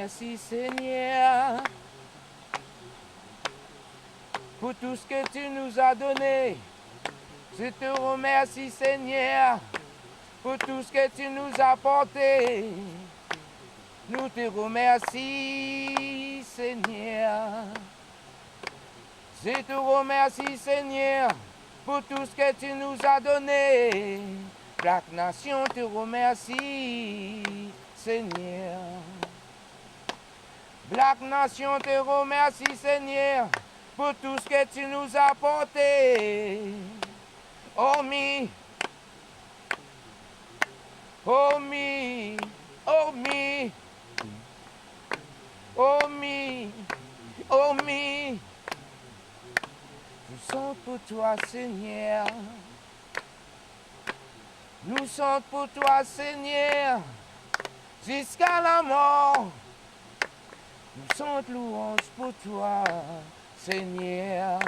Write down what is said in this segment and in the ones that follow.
remercie, Seigneur, pour tout ce que tu nous as donné. Je te remercie, Seigneur, pour tout ce que tu nous as apporté. Nous te remercions, Seigneur. Je te remercie, Seigneur, pour tout ce que tu nous as donné. Black Nation te remercie, Seigneur. Black Nation te remercie, Seigneur, pour tout ce que tu nous as apporté. Oh me, oh me, oh me, oh me, oh me. Nous sommes pour toi, Seigneur. Nous sommes pour toi, Seigneur, jusqu'à la mort. Nous sommes louanges pour toi, Seigneur.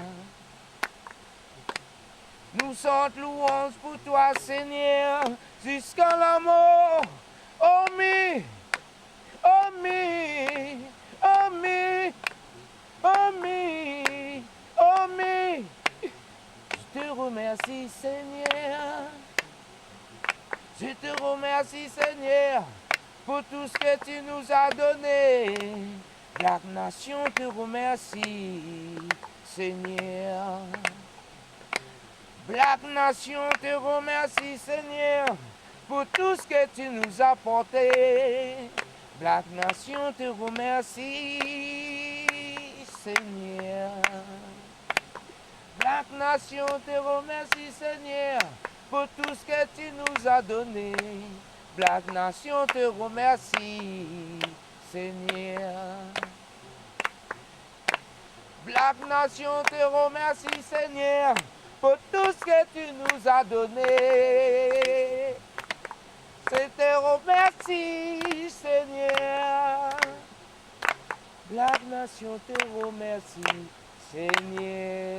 Nous sommes louanges pour toi, Seigneur, jusqu'à la mort. Oh me, oh me, oh me, oh me, oh me. Je te remercie, Seigneur. Je te remercie, Seigneur, pour tout ce que tu nous as donné. La nation te remercie, Seigneur. Black Nation te remercie, Seigneur, pour tout ce que tu nous as apporté. Black Nation te remercie, Seigneur. Black Nation te remercie, Seigneur, pour tout ce que tu nous as donné. Black Nation te remercie, Seigneur. Black Nation te remercie, Seigneur, pour tout ce que tu nous as donné. Je te remercie, Seigneur. Black Nation te remercie, Seigneur.